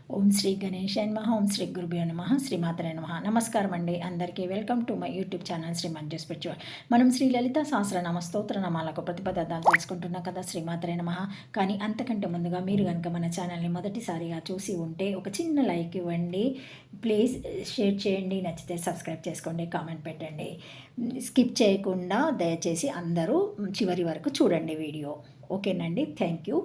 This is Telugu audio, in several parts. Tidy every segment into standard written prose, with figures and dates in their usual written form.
ఓం శ్రీ గణేశాయ నమః. ఓం శ్రీ గురుభ్యో నమః. శ్రీమాత్రే నమః. నమస్కారం అండి అందరికీ. Welcome to my YouTube channel Shri Manju spiritual. మనం శ్రీ లలిత సహస్రనామ స్తోత్ర నామాలకు ప్రతిపదార్థాలు తెలుసుకుంటున్నాం కదా. శ్రీమాత్రే నమః. కానీ అంతకంటే ముందుగా మీరు కనుక మన ఛానల్ని మొదటిసారిగా చూసి ఉంటే ఒక చిన్న లైక్ ఇవ్వండి, ప్లీజ్ షేర్ చేయండి, నచ్చితే సబ్స్క్రైబ్ చేసుకోండి, కామెంట్ పెట్టండి. స్కిప్ చేయకుండా దయచేసి అందరూ చివరి వరకు చూడండి వీడియో. ఓకేనండి, థ్యాంక్ యూ.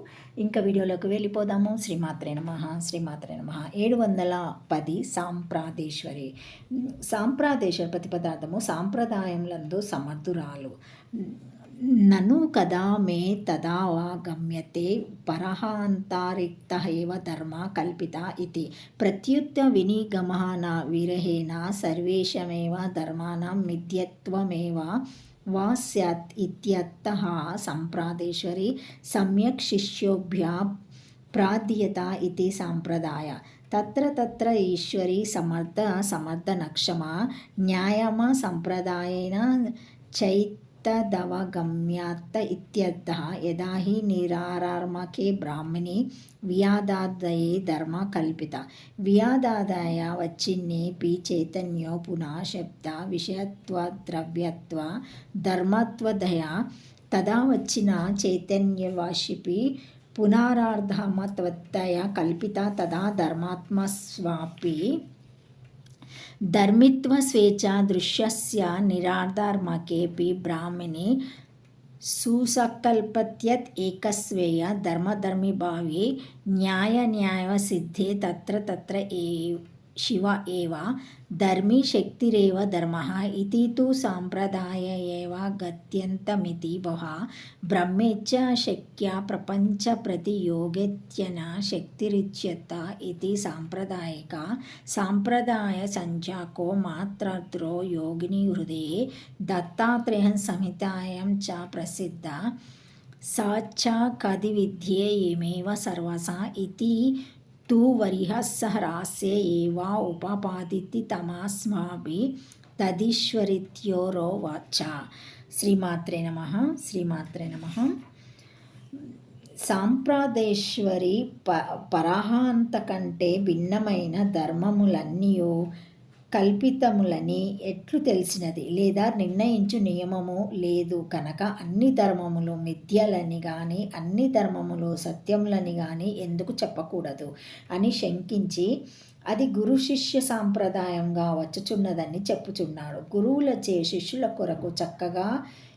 ఇంకా వీడియోలోకి వెళ్ళిపోదాము. శ్రీమాత్రే నమః. శ్రీమాత్రే నమః. 710 సాంప్రాదేశ్వరి. సాంప్రాదేశ్వరి ప్రతిపదార్థము సాంప్రదాయములందు సమర్థురాలు. నను కదా మే తదా వా గమ్యతే పరహాంతరిక్త ఏవ ధర్మ కల్పిత ఇతి ప్రత్యుత్త వినిగమన విరహేణ సర్వేషమేవ ధర్మాణం మిథ్యత్వమేవ వా స్యాత్ ఇత్యర్థః. సంప్రాదేశ్వరి సమ్యక్ శిష్యోభ్యా ప్రార్థ్యత ఇతి సాంప్రదాయ. తత్ర తత్ర ఈశ్వరి సమర్థనక్షమా న్యాయమ సంప్రదాయేన చైతదవగమ్యాత్త ఇత్యర్థః. యదా హి నిరారార్మకే బ్రాహ్మణి వ్యాదాదయే ధర్మ కల్పిత. వ్యాదాదయ వచ్చిన్నేపి చైతన్యో పునః శబ్ద విషయత్వ ద్రవ్యత్వ ధర్మత్వదయ. తదా వచ్చిన చైతన్యవాశిపి పునరార్ధమత్వత్తయ కల్పిత. తదా ధర్మాత్మస్వాపి ధర్మిత్వ స్వేచ్ఛ దృశ్యస్య నిరార్ధర్మకేపి బ్రాహ్మణి సుసకల్పత్యత్ ఏకస్వేయ ధర్మధర్మిభావే న్యాయ సిద్ధే. తత్ర తత్ర శివ ఏవ ధర్మీ శక్తిరేవ ధర్మః ఇతి తు సాంప్రదాయ ఏవ గత్యంతమితి బహ. బ్రహ్మేచ్చ శక్య ప్రపంచ ప్రతియోగత్యన శక్తిరిచ్యత ఇతి సాంప్రదాయిక. సాంప్రదాయ సంఖ్యాకో మాత్రత్రో యోగిని హృదయే దత్తాత్రేయ సంహితాయాం చ ప్రసిద్ధ. సా చ కది విద్యే ఏమేవ సర్వసా ఇతి తు వరిహస్సహరాస్య ఏవ ఉపపాదితి తమస్మాభి తదీశ్వరిత్యోరోవాచ. శ్రీమాత్రే నమః. శ్రీమాత్రే నమః. సాంప్రదేశ్వరి పరహాంత కంటే భిన్నమైన ధర్మములన్నీయు కల్పితములని ఎట్లు తెలిసినది, లేదా నిర్ణయించు నియమము లేదు కనుక అన్ని ధర్మములు మిథ్యలని గాని అన్ని ధర్మములు సత్యములని గాని ఎందుకు చెప్పకూడదు అని శంకించి అది గురు శిష్య సాంప్రదాయంగా వచ్చుచున్నదని చెప్పుచున్నాడు. గురువులచే శిష్యుల కొరకు చక్కగా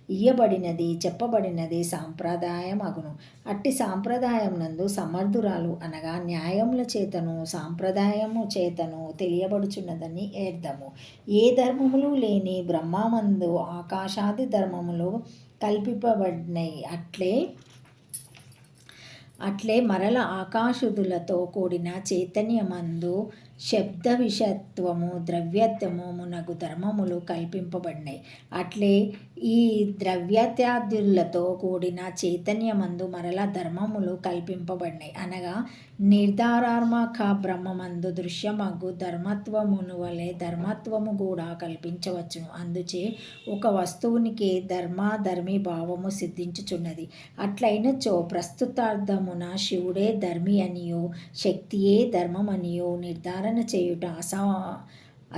ఇయ్యబడినది చెప్పబడినది సాంప్రదాయం అగును. అట్టి సాంప్రదాయం నందు సమర్థురాలు అనగా న్యాయముల చేతను సాంప్రదాయము చేతను తెలియబడుచున్నదని అర్థము. ఏ ధర్మములు లేని బ్రహ్మమందు ఆకాశాది ధర్మములు కల్పింపబడినవి. అట్లే మరల ఆకాశుదులతో కూడిన చైతన్యమందు శబ్ద విషత్వము ద్రవ్యత్వము మునగు ధర్మములు కల్పింపబడినాయి. అట్లే ఈ ద్రవ్యత్యాదులతో కూడిన చైతన్యమందు మరల ధర్మములు కల్పింపబడినాయి. అనగా నిర్ధారాత్మక బ్రహ్మమందు దృశ్యమగు ధర్మత్వమును వలె ధర్మత్వము కూడా కల్పించవచ్చును. అందుచే ఒక వస్తువునికి ధర్మధర్మి భావము సిద్ధించుచున్నది. అట్లయినచో ప్రస్తుతార్థమున శివుడే ధర్మి అనియో శక్తియే ధర్మమనియో నిర్ధారణ చేయుట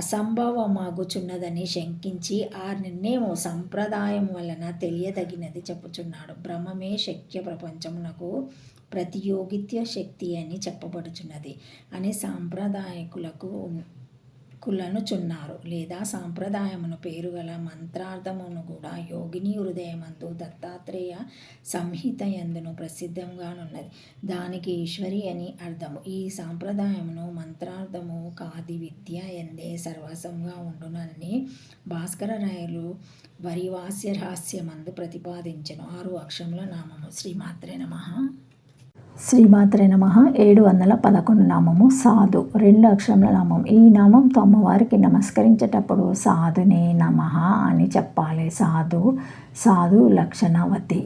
అసంభవమాగుచున్నదని శంకించి ఆ నిర్ణయము సంప్రదాయం వలన తెలియదగినది చెప్పుచున్నాడు. బ్రహ్మమే శక్య ప్రపంచమునకు ప్రతియోగిత్య శక్తి అని చెప్పబడుచున్నది అని సాంప్రదాయకులనుచున్నారు. లేదా సాంప్రదాయమును పేరుగల మంత్రార్థమును కూడా యోగిని హృదయమందు దత్తాత్రేయ సంహితయందును ప్రసిద్ధంగానున్నది. దానికి ఈశ్వరి అని అర్థము. ఈ సాంప్రదాయమును మంత్రార్థము కాది విద్య ఎందే సర్వసంగా ఉండునని భాస్కరరాయలు వరివాస్య రహస్యమందు ప్రతిపాదించెను. 6 అక్షరముల నామము. శ్రీమాత్రే నమః. శ్రీమాత్రే నమః. 711 నామము సాధు. 2 అక్షరముల నామం. ఈ నామంతో అమ్మవారికి నమస్కరించేటప్పుడు సాధునే నమః అని చెప్పాలి. సాధు లక్షణవతి.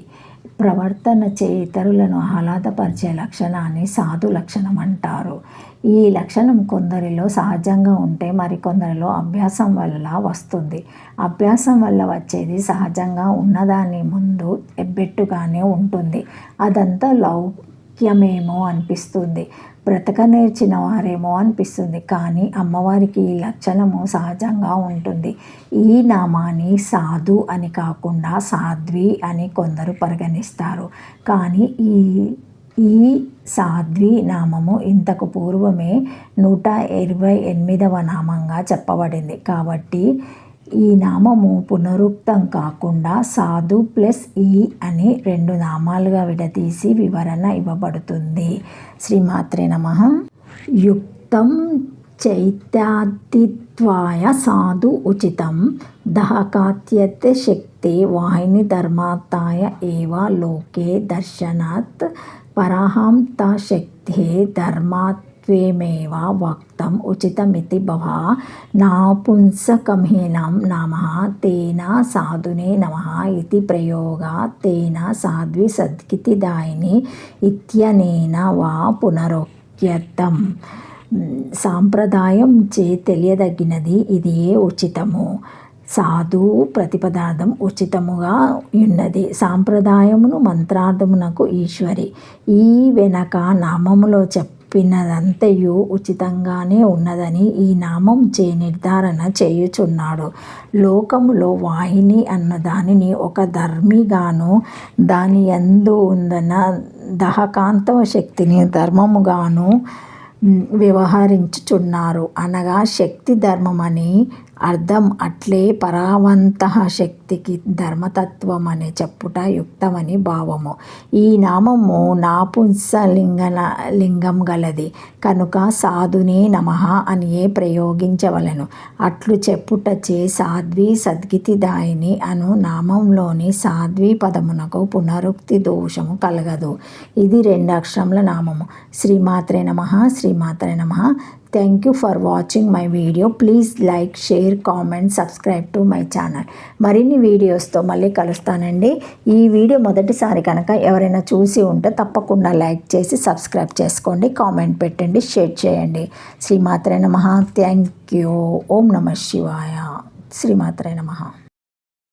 ప్రవర్తన చే ఇతరులను ఆహ్లాదపరిచే లక్షణాన్ని సాధు లక్షణం అంటారు. ఈ లక్షణం కొందరిలో సహజంగా ఉంటే మరికొందరిలో అభ్యాసం వల్ల వస్తుంది. అభ్యాసం వల్ల వచ్చేది సహజంగా ఉన్నదాని ముందు ఎబ్బెట్టుగానే ఉంటుంది. అదంతా లౌక్యమేమో అనిపిస్తుంది. బ్రతక నేర్చిన వారేమో అనిపిస్తుంది. కానీ అమ్మవారికి ఈ లక్షణము సహజంగా ఉంటుంది. ఈ నామాన్ని సాధు అని కాకుండా సాధ్వి అని కొందరు పరిగణిస్తారు. కానీ ఈ సాధ్వి నామము ఇంతకు పూర్వమే 128వ నామంగా చెప్పబడింది. కాబట్టి ఈ నామము పునరుక్తం కాకుండా సాధు ప్లస్ ఈ అని 2 నామాలుగా విడదీసి వివరణ ఇవ్వబడుతుంది. శ్రీమాత్రే నమః. యుక్తం చైత్యాదిత్వాయ సాధు ఉచితం దహకాత్యతే శక్తి వాహిని ధర్మాత్తాయ ఏవ లోకే దర్శనాత్ పరాహం తా శక్తే ధర్మాత్వేమేవ వక్తం ఉచితమితి భవ నాపుంసకమహీనం నమః తేన సాధునే నమః ఇతి ప్రయోగా తేన సాధ్వి సద్గతిదాయిని ఇత్యనేన వా పునరుక్త్యర్థం. సాంప్రదాయం చే తెలియదగినది ఇదియే ఉచితము. సాధు ప్రతిపదార్థం ఉచితముగా ఉన్నది. సాంప్రదాయమును మంత్రార్థమునకు ఈశ్వరి. ఈ వెనక నామములో చెప్పినదంతయు ఉచితంగానే ఉన్నదని ఈ నామం చే నిర్ధారణ చేయుచున్నాడు. లోకములో వాహిని అన్న దానిని ఒక ధర్మిగాను దాని యందు ఉందన్న దహకాంతవ శక్తిని ధర్మముగాను వ్యవహరించుచున్నారు. అనగా శక్తి ధర్మమని అర్థం. అట్లే పరావంతః శక్తికి ధర్మతత్వం అని చెప్పుట యుక్తమని భావము. ఈ నామము నాపుంసలింగం గలది కనుక సాధునే నమః అనియే ప్రయోగించవలెను. అట్లు చెప్పుటచే సాధ్వి సద్గతిదాయిని అను నామంలోని సాధ్వి పదమునకు పునరుక్తి దోషము కలగదు. ఇది 2 అక్షరముల నామము. శ్రీమాత్రే నమః. శ్రీమాత్రే నమః. Thank you for watching my video. Please like, share, comment, subscribe to my channel. మరిన్ని వీడియోస్తో మళ్ళీ కలుస్తానండి. ఈ వీడియో మొదటిసారి కనుక ఎవరైనా చూసి ఉంటే తప్పకుండా లైక్ చేసి సబ్స్క్రైబ్ చేసుకోండి, కామెంట్ పెట్టండి, షేర్ చేయండి. శ్రీమాత్రే నమః. Thank you. ఓం నమః శివాయ. శ్రీమాత్రే నమః.